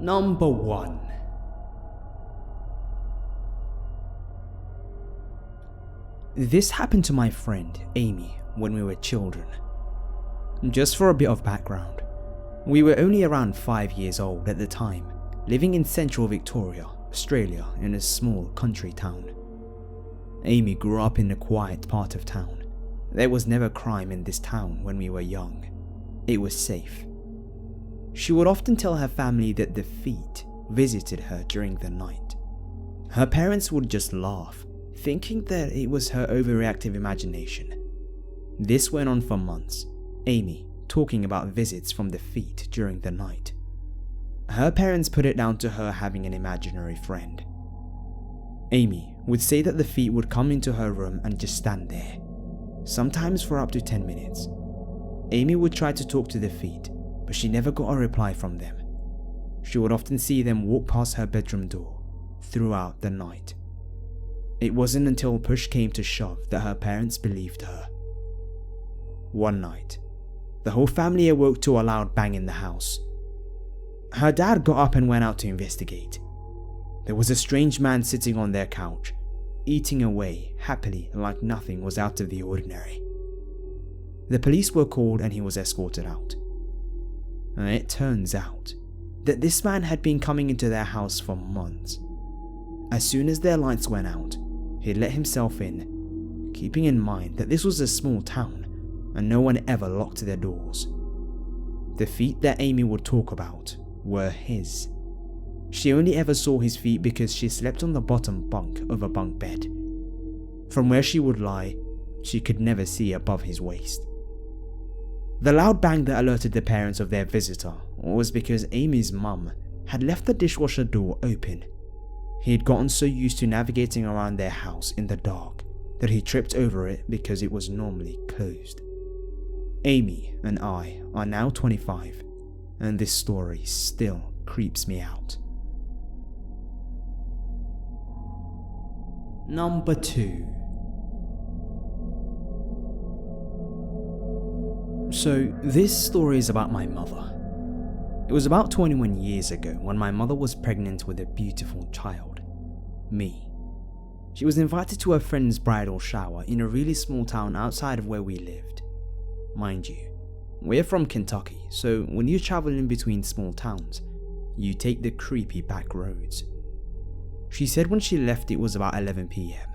Number 1. This happened to my friend Amy when we were children. Just for a bit of background, we were only around 5 years old at the time, living in central Victoria, Australia, in a small country town. Amy grew up in a quiet part of town. There was never crime in this town when we were young. It was safe. She would often tell her family that the feet visited her during the night. Her parents would just laugh, thinking that it was her overreactive imagination. This went on for months, Amy talking about visits from the feet during the night. Her parents put it down to her having an imaginary friend. Amy would say that the feet would come into her room and just stand there, sometimes for up to 10 minutes. Amy would try to talk to the feet, but she never got a reply from them. She would often see them walk past her bedroom door throughout the night. It wasn't until push came to shove that her parents believed her. One night, the whole family awoke to a loud bang in the house. Her dad got up and went out to investigate. There was a strange man sitting on their couch, eating away happily like nothing was out of the ordinary. The police were called and he was escorted out. And it turns out that this man had been coming into their house for months. As soon as their lights went out, he'd let himself in, keeping in mind that this was a small town and no one ever locked their doors. The feet that Amy would talk about were his. She only ever saw his feet because she slept on the bottom bunk of a bunk bed. From where she would lie, she could never see above his waist. The loud bang that alerted the parents of their visitor was because Amy's mum had left the dishwasher door open. He had gotten so used to navigating around their house in the dark that he tripped over it because it was normally closed. Amy and I are now 25, and this story still creeps me out. Number 2. So this story is about my mother. It was about 21 years ago when my mother was pregnant with a beautiful child, me. She was invited to her friend's bridal shower in a really small town outside of where we lived. Mind you, we're from Kentucky, so when you travel in between small towns, you take the creepy back roads. She said when she left it was about 11 PM.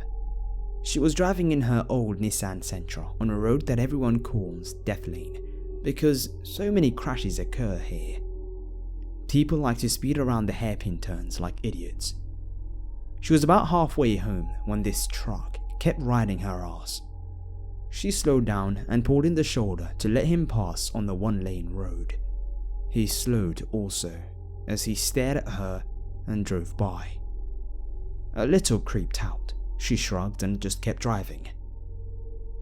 She was driving in her old Nissan Sentra on a road that everyone calls Death Lane because so many crashes occur here. People like to speed around the hairpin turns like idiots. She was about halfway home when this truck kept riding her ass. She slowed down and pulled in the shoulder to let him pass on the one-lane road. He slowed also as he stared at her and drove by. A little creeped out, she shrugged and just kept driving.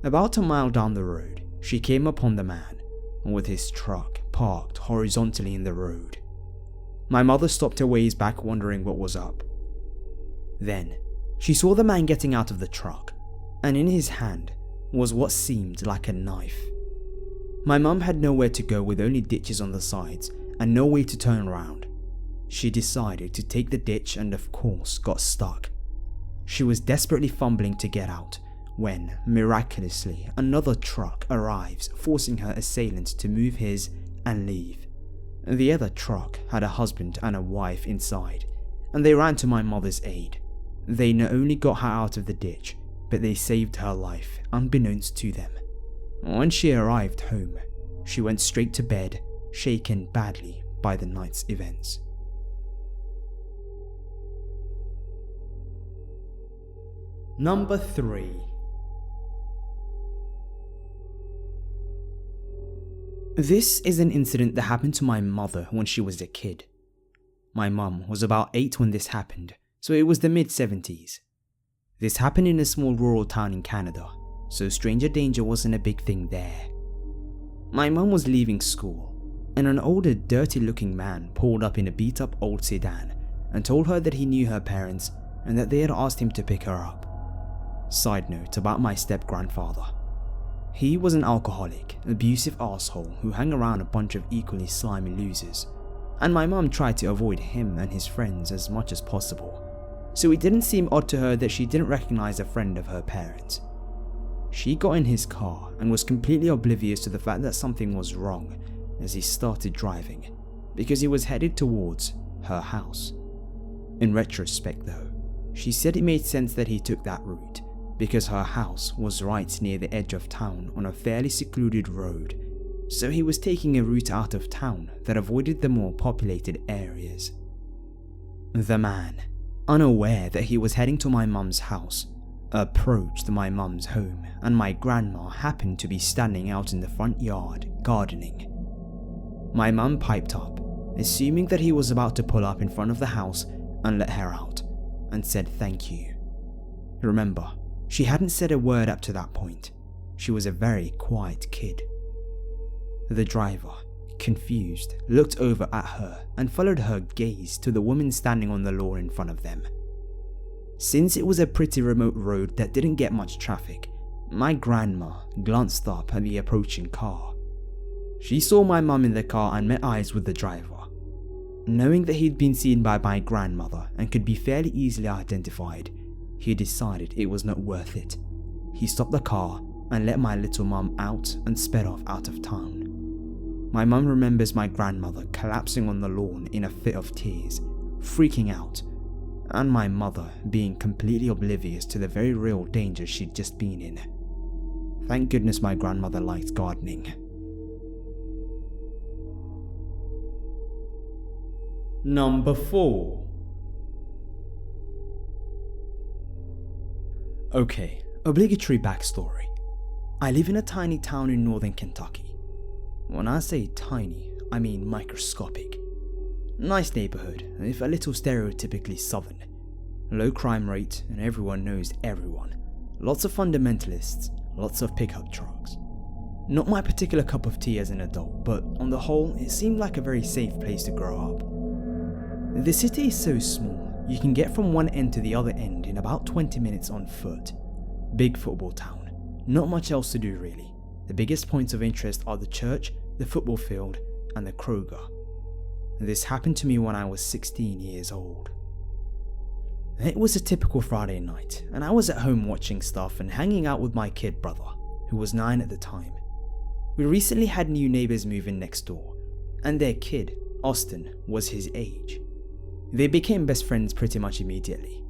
About a mile down the road, she came upon the man with his truck parked horizontally in the road. My mother stopped her ways back, wondering what was up. Then, she saw the man getting out of the truck, and in his hand was what seemed like a knife. My mum had nowhere to go with only ditches on the sides and no way to turn around. She decided to take the ditch and of course got stuck. She was desperately fumbling to get out when, miraculously, another truck arrives, forcing her assailant to move his and leave. The other truck had a husband and a wife inside, and they ran to my mother's aid. They not only got her out of the ditch, but they saved her life, unbeknownst to them. When she arrived home, she went straight to bed, shaken badly by the night's events. Number 3. This is an incident that happened to my mother when she was a kid. My mum was about 8 when this happened, so it was the mid-70s. This happened in a small rural town in Canada, so stranger danger wasn't a big thing there. My mum was leaving school, and an older, dirty-looking man pulled up in a beat-up old sedan and told her that he knew her parents and that they had asked him to pick her up. Side note about my step-grandfather. He was an alcoholic, abusive asshole who hung around a bunch of equally slimy losers. and my mum tried to avoid him and his friends as much as possible, so it didn't seem odd to her that she didn't recognize a friend of her parents. She got in his car and was completely oblivious to the fact that something was wrong as he started driving, because he was headed towards her house. In retrospect though, she said it made sense that he took that route, because her house was right near the edge of town on a fairly secluded road, so he was taking a route out of town that avoided the more populated areas. The man, unaware that he was heading to my mum's house, approached my mum's home, and my grandma happened to be standing out in the front yard gardening. My mum piped up, assuming that he was about to pull up in front of the house and let her out, and said thank you. Remember, she hadn't said a word up to that point. She was a very quiet kid. The driver, confused, looked over at her and followed her gaze to the woman standing on the lawn in front of them. Since it was a pretty remote road that didn't get much traffic, my grandma glanced up at the approaching car. She saw my mum in the car and met eyes with the driver. Knowing that he'd been seen by my grandmother and could be fairly easily identified, he decided it was not worth it. He stopped the car and let my little mum out and sped off out of town. My mum remembers my grandmother collapsing on the lawn in a fit of tears, freaking out, and my mother being completely oblivious to the very real danger she'd just been in. Thank goodness my grandmother liked gardening. Number 4. Okay, obligatory backstory. I live in a tiny town in northern Kentucky. When I say tiny, I mean microscopic. Nice neighborhood, if a little stereotypically southern. Low crime rate, and everyone knows everyone. Lots of fundamentalists, lots of pickup trucks. Not my particular cup of tea as an adult, but on the whole, it seemed like a very safe place to grow up. The city is so small, you can get from one end to the other end in about 20 minutes on foot. Big football town, not much else to do really. The biggest points of interest are the church, the football field, and the Kroger. This happened to me when I was 16 years old. It was a typical Friday night, and I was at home watching stuff and hanging out with my kid brother, who was 9 at the time. We recently had new neighbors move in next door, and their kid, Austin, was his age. They became best friends pretty much immediately.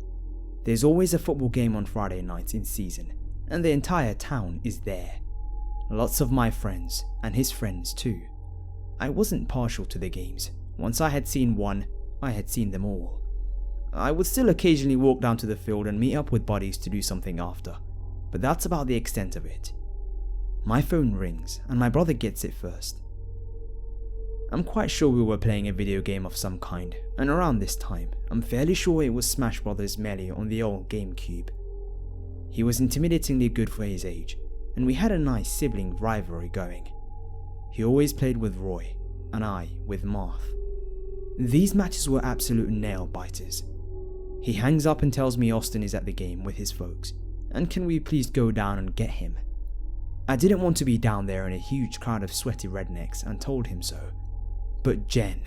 There's always a football game on Friday nights in season, and the entire town is there. Lots of my friends, and his friends too. I wasn't partial to the games. Once I had seen one, I had seen them all. I would still occasionally walk down to the field and meet up with buddies to do something after, but that's about the extent of it. My phone rings, and my brother gets it first. I'm quite sure we were playing a video game of some kind, and around this time, I'm fairly sure it was Smash Bros. Melee on the old GameCube. He was intimidatingly good for his age, and we had a nice sibling rivalry going. He always played with Roy, and I with Marth. These matches were absolute nail biters. He hangs up and tells me Austin is at the game with his folks, and can we please go down and get him? I didn't want to be down there in a huge crowd of sweaty rednecks and told him so. But Jen,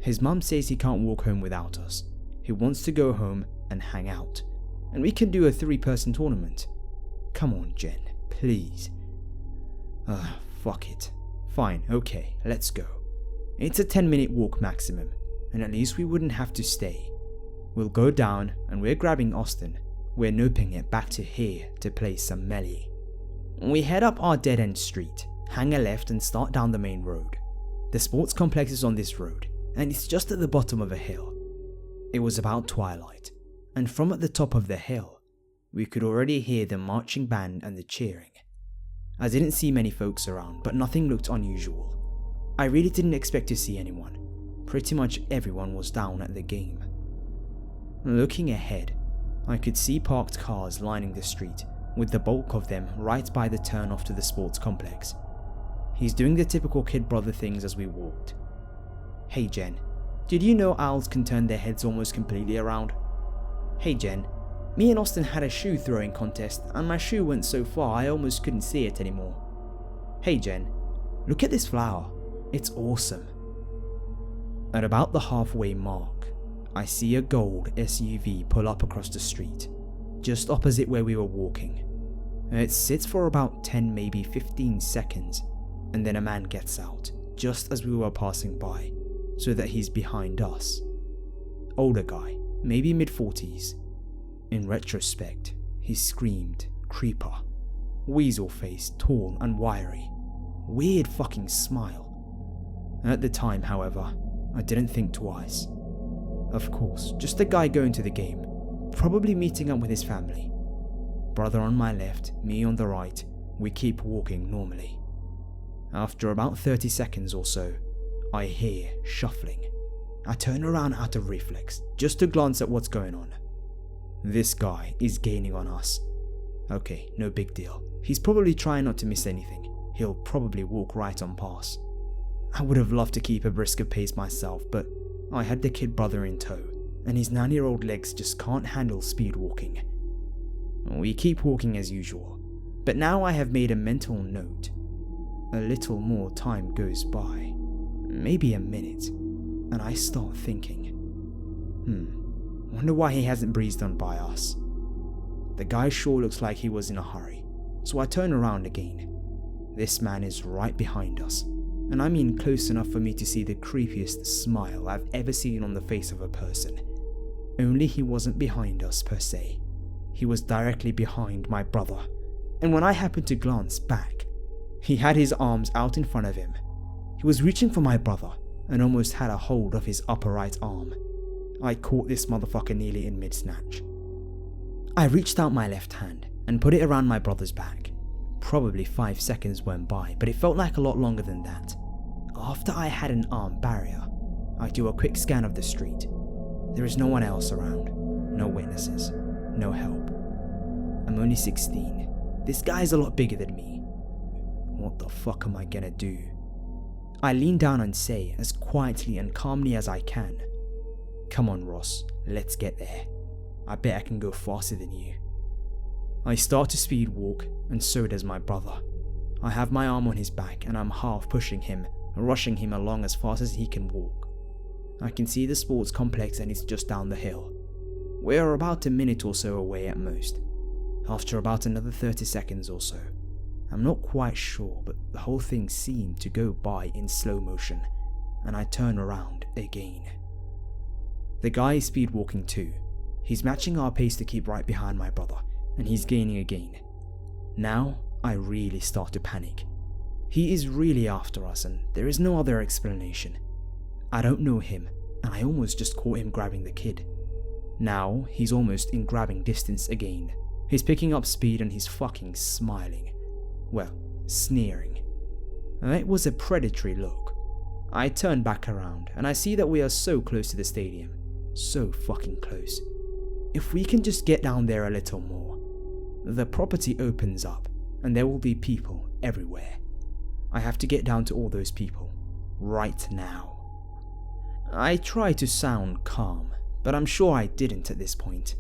his mum says he can't walk home without us. He wants to go home and hang out, and we can do a 3-person tournament. Come on, Jen. Please. Fuck it. Fine, okay, let's go. It's a 10-minute walk maximum, and at least we wouldn't have to stay. We'll go down, and we're grabbing Austin. We're noping it back to here to play some Melee. We head up our dead-end street, hang a left and start down the main road. The sports complex is on this road, and it's just at the bottom of a hill. It was about twilight, and from at the top of the hill, we could already hear the marching band and the cheering. I didn't see many folks around, but nothing looked unusual. I really didn't expect to see anyone. Pretty much everyone was down at the game. Looking ahead, I could see parked cars lining the street, with the bulk of them right by the turnoff to the sports complex. He's doing the typical kid brother things as we walked. Hey Jen, did you know owls can turn their heads almost completely around? Hey Jen, me and Austin had a shoe throwing contest and my shoe went so far I almost couldn't see it anymore. Hey Jen, look at this flower, it's awesome. At about the halfway mark, I see a gold SUV pull up across the street, just opposite where we were walking. It sits for about 10, maybe 15 seconds, and then a man gets out, just as we were passing by, so that he's behind us. Older guy, maybe mid-40s. In retrospect, he screamed, "Creeper." Weasel face, tall and wiry. Weird fucking smile. At the time, however, I didn't think twice. Of course, just a guy going to the game, probably meeting up with his family. Brother on my left, me on the right, we keep walking normally. After about 30 seconds or so, I hear shuffling. I turn around out of reflex, just to glance at what's going on. This guy is gaining on us. Okay, no big deal. He's probably trying not to miss anything. He'll probably walk right on past. I would have loved to keep a brisker pace myself, but I had the kid brother in tow, and his 9-year-old legs just can't handle speed walking. We keep walking as usual, but now I have made a mental note. A little more time goes by, maybe a minute, and I start thinking, wonder why he hasn't breezed on by us. The guy sure looks like he was in a hurry, so I turn around again. This man is right behind us, and I mean close enough for me to see the creepiest smile I've ever seen on the face of a person. Only he wasn't behind us per se. He was directly behind my brother, and when I happened to glance back, he had his arms out in front of him. He was reaching for my brother and almost had a hold of his upper right arm. I caught this motherfucker nearly in mid-snatch. I reached out my left hand and put it around my brother's back. Probably 5 seconds went by, but it felt like a lot longer than that. After I had an arm barrier, I do a quick scan of the street. There is no one else around, no witnesses, no help. I'm only 16. This guy's a lot bigger than me. What the fuck am I gonna do? I lean down and say, as quietly and calmly as I can, "Come on, Ross, let's get there. I bet I can go faster than you." I start to speed walk, and so does my brother. I have my arm on his back and I'm half pushing him, rushing him along as fast as he can walk. I can see the sports complex and it's just down the hill. We are about a minute or so away at most. After about another 30 seconds or so, I'm not quite sure, but the whole thing seemed to go by in slow motion, and I turn around again. The guy is speed walking too. He's matching our pace to keep right behind my brother, and he's gaining again. Now, I really start to panic. He is really after us, and there is no other explanation. I don't know him, and I almost just caught him grabbing the kid. Now, he's almost in grabbing distance again. He's picking up speed and he's fucking smiling. Well, sneering. It was a predatory look. I turn back around, and I see that we are so close to the stadium. So fucking close. If we can just get down there a little more. The property opens up, and there will be people everywhere. I have to get down to all those people, right now. I try to sound calm, but I'm sure I didn't at this point.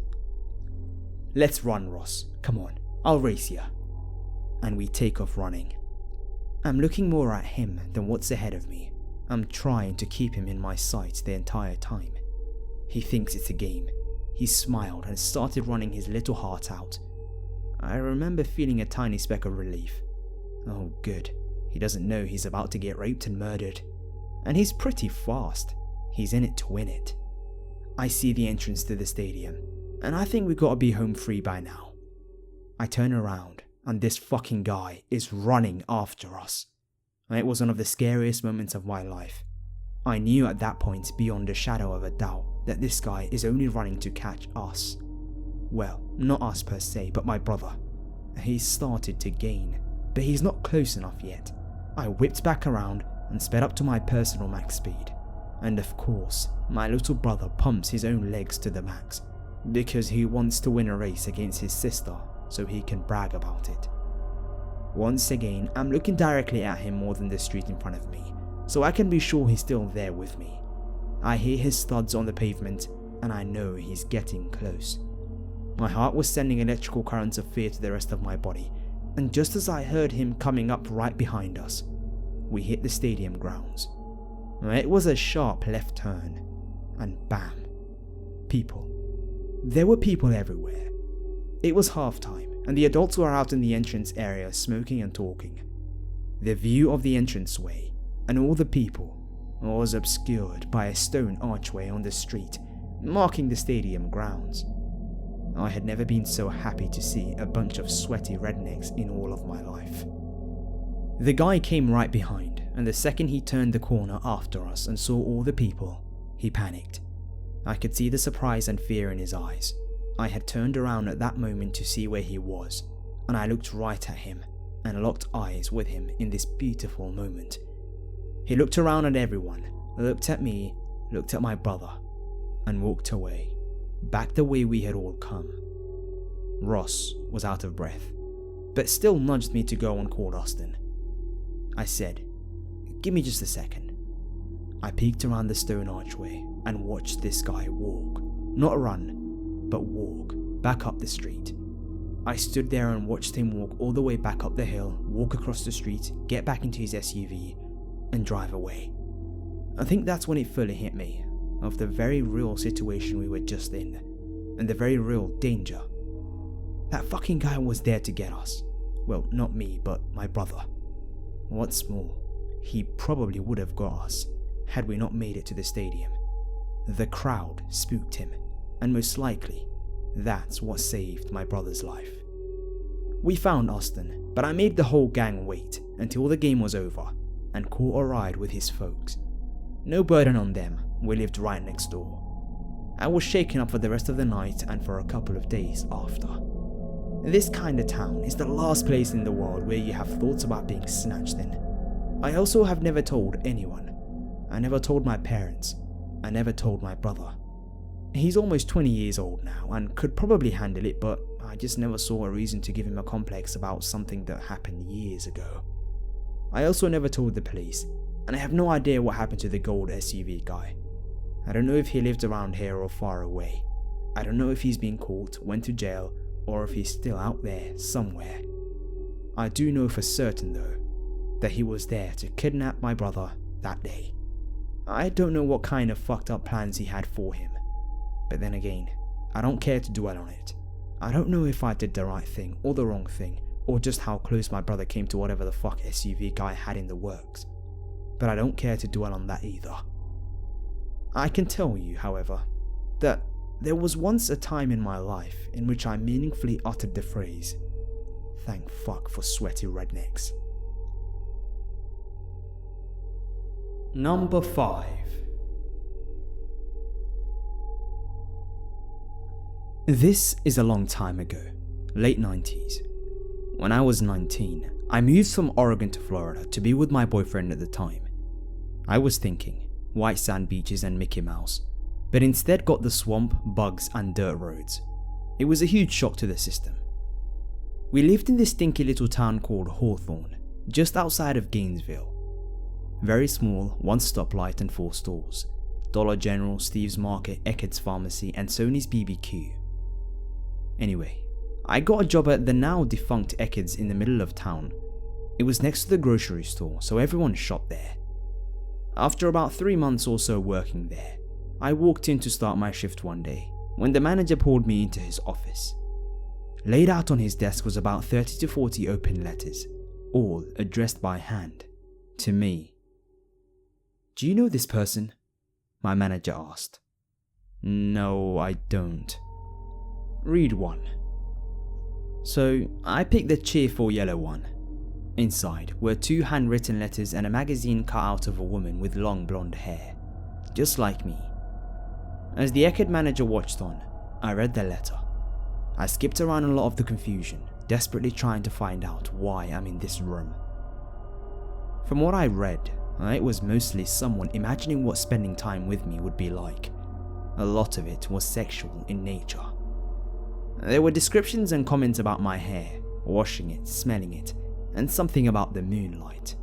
"Let's run, Ross. Come on, I'll race you." And we take off running. I'm looking more at him than what's ahead of me. I'm trying to keep him in my sight the entire time. He thinks it's a game. He smiled and started running his little heart out. I remember feeling a tiny speck of relief. Oh good, he doesn't know he's about to get raped and murdered. And he's pretty fast. He's in it to win it. I see the entrance to the stadium, and I think we gotta be home free by now. I turn around, and this fucking guy is running after us. It was one of the scariest moments of my life. I knew at that point, beyond a shadow of a doubt, that this guy is only running to catch us. Well, not us per se, but my brother. He's started to gain, but he's not close enough yet. I whipped back around and sped up to my personal max speed. And of course, my little brother pumps his own legs to the max, because he wants to win a race against his sister so he can brag about it. Once again, I'm looking directly at him more than the street in front of me, so I can be sure he's still there with me. I hear his thuds on the pavement, and I know he's getting close. My heart was sending electrical currents of fear to the rest of my body, and just as I heard him coming up right behind us, we hit the stadium grounds. It was a sharp left turn, and bam. People. There were people everywhere. It was halftime, and the adults were out in the entrance area smoking and talking. The view of the entranceway and all the people was obscured by a stone archway on the street marking the stadium grounds. I had never been so happy to see a bunch of sweaty rednecks in all of my life. The guy came right behind, and the second he turned the corner after us and saw all the people, he panicked. I could see the surprise and fear in his eyes. I had turned around at that moment to see where he was, and I looked right at him and locked eyes with him in this beautiful moment. He looked around at everyone, looked at me, looked at my brother, and walked away, back the way we had all come. Ross was out of breath, but still nudged me to go and call Austin. I said, "Give me just a second." I peeked around the stone archway and watched this guy walk, not run, but walk, back up the street. I stood there and watched him walk all the way back up the hill, walk across the street, get back into his SUV, and drive away. I think that's when it fully hit me, of the very real situation we were just in, and the very real danger. That fucking guy was there to get us. Well, not me, but my brother. What's more, he probably would have got us, had we not made it to the stadium. The crowd spooked him, and most likely, that's what saved my brother's life. We found Austin, but I made the whole gang wait until the game was over, and caught a ride with his folks. No burden on them, we lived right next door. I was shaken up for the rest of the night and for a couple of days after. This kind of town is the last place in the world where you have thoughts about being snatched in. I also have never told anyone. I never told my parents. I never told my brother. He's almost 20 years old now and could probably handle it, but I just never saw a reason to give him a complex about something that happened years ago. I also never told the police, and I have no idea what happened to the gold SUV guy. I don't know if he lived around here or far away. I don't know if he's been caught, went to jail, or if he's still out there somewhere. I do know for certain though, that he was there to kidnap my brother that day. I don't know what kind of fucked up plans he had for him, but then again, I don't care to dwell on it. I don't know if I did the right thing or the wrong thing, or just how close my brother came to whatever the fuck SUV guy had in the works, but I don't care to dwell on that either. I can tell you, however, that there was once a time in my life in which I meaningfully uttered the phrase, "Thank fuck for sweaty rednecks." Number 5. This is a long time ago, late 90s. When I was 19, I moved from Oregon to Florida to be with my boyfriend at the time. I was thinking white sand beaches and Mickey Mouse, but instead got the swamp, bugs and dirt roads. It was a huge shock to the system. We lived in this stinky little town called Hawthorne, just outside of Gainesville. Very small, 1 stoplight and 4 stores. Dollar General, Steve's Market, Eckerd's Pharmacy and Sony's BBQ. Anyway, I got a job at the now defunct Eckerd's in the middle of town. It was next to the grocery store, so everyone shopped there. After about 3 months or so working there, I walked in to start my shift one day, when the manager pulled me into his office. Laid out on his desk was about 30 to 40 open letters, all addressed by hand, to me. "Do you know this person?" my manager asked. "No, I don't." "Read one." So I picked the cheerful yellow one. Inside were 2 handwritten letters and a magazine cut out of a woman with long blonde hair, just like me. As the Eckerd manager watched on, I read the letter. I skipped around a lot of the confusion, desperately trying to find out why I'm in this room. From what I read, it was mostly someone imagining what spending time with me would be like. A lot of it was sexual in nature. There were descriptions and comments about my hair, washing it, smelling it, and something about the moonlight.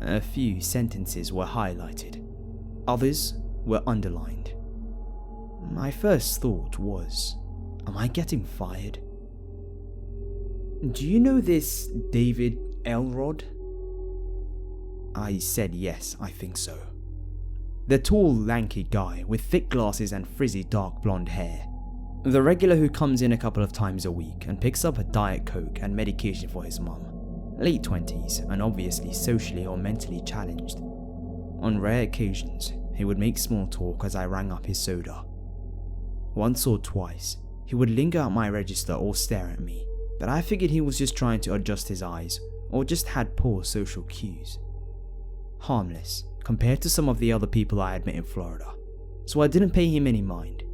A few sentences were highlighted. Others were underlined. My first thought was, am I getting fired? "Do you know this David Elrod?" I said yes, I think so. The tall, lanky guy with thick glasses and frizzy dark blonde hair. The regular who comes in a couple of times a week and picks up a Diet Coke and medication for his mum. Late 20s and obviously socially or mentally challenged. On rare occasions, he would make small talk as I rang up his soda. Once or twice, he would linger at my register or stare at me, but I figured he was just trying to adjust his eyes or just had poor social cues. Harmless compared to some of the other people I had met in Florida, so I didn't pay him any mind.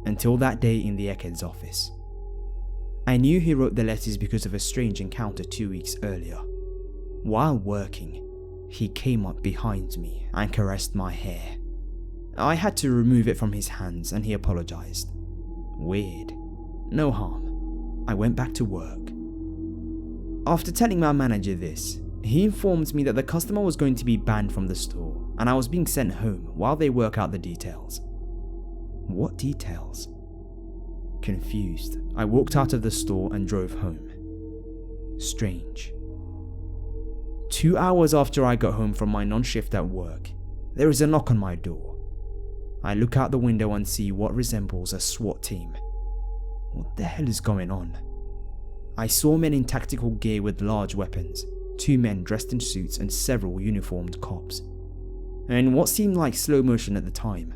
Until that day in the Eckerd's office. I knew he wrote the letters because of a strange encounter 2 weeks earlier. While working, he came up behind me and caressed my hair. I had to remove it from his hands and he apologized. Weird. No harm. I went back to work. After telling my manager this, he informed me that the customer was going to be banned from the store and I was being sent home while they work out the details. What details? Confused, I walked out of the store and drove home. Strange. 2 hours after I got home from my non-shift at work, there is a knock on my door. I look out the window and see what resembles a SWAT team. What the hell is going on? I saw men in tactical gear with large weapons, 2 men dressed in suits and several uniformed cops. And in what seemed like slow motion at the time,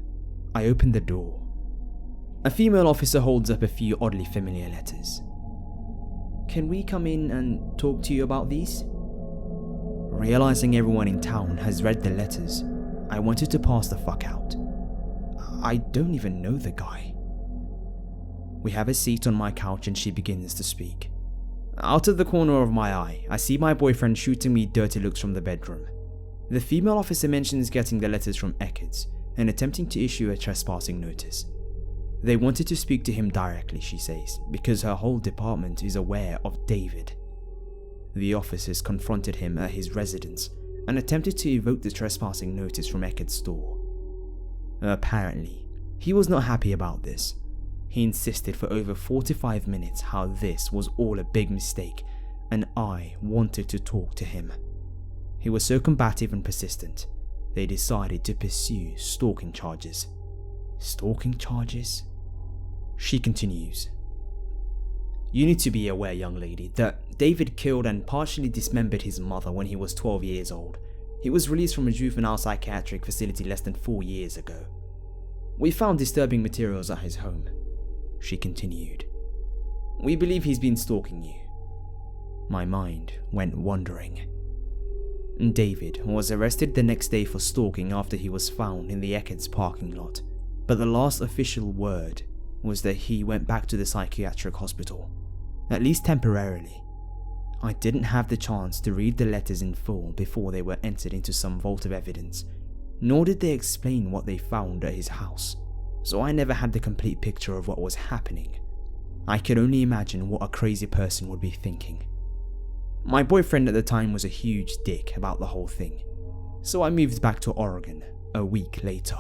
I opened the door. A female officer holds up a few oddly familiar letters. Can we come in and talk to you about these? Realizing everyone in town has read the letters, I wanted to pass the fuck out. I don't even know the guy. We have a seat on my couch and she begins to speak. Out of the corner of my eye, I see my boyfriend shooting me dirty looks from the bedroom. The female officer mentions getting the letters from Eckerd's and attempting to issue a trespassing notice. They wanted to speak to him directly, she says, because her whole department is aware of David. The officers confronted him at his residence and attempted to evoke the trespassing notice from Eckerd's store. Apparently, he was not happy about this. He insisted for over 45 minutes how this was all a big mistake and I wanted to talk to him. He was so combative and persistent, they decided to pursue stalking charges. Stalking charges? She continues. You need to be aware, young lady, that David killed and partially dismembered his mother when he was 12 years old. He was released from a juvenile psychiatric facility less than 4 years ago. We found disturbing materials at his home. She continued. We believe he's been stalking you. My mind went wandering. David was arrested the next day for stalking after he was found in the Eckerd's parking lot, but the last official word was that he went back to the psychiatric hospital, at least temporarily. I didn't have the chance to read the letters in full before they were entered into some vault of evidence, nor did they explain what they found at his house, so I never had the complete picture of what was happening. I could only imagine what a crazy person would be thinking. My boyfriend at the time was a huge dick about the whole thing, so I moved back to Oregon a week later.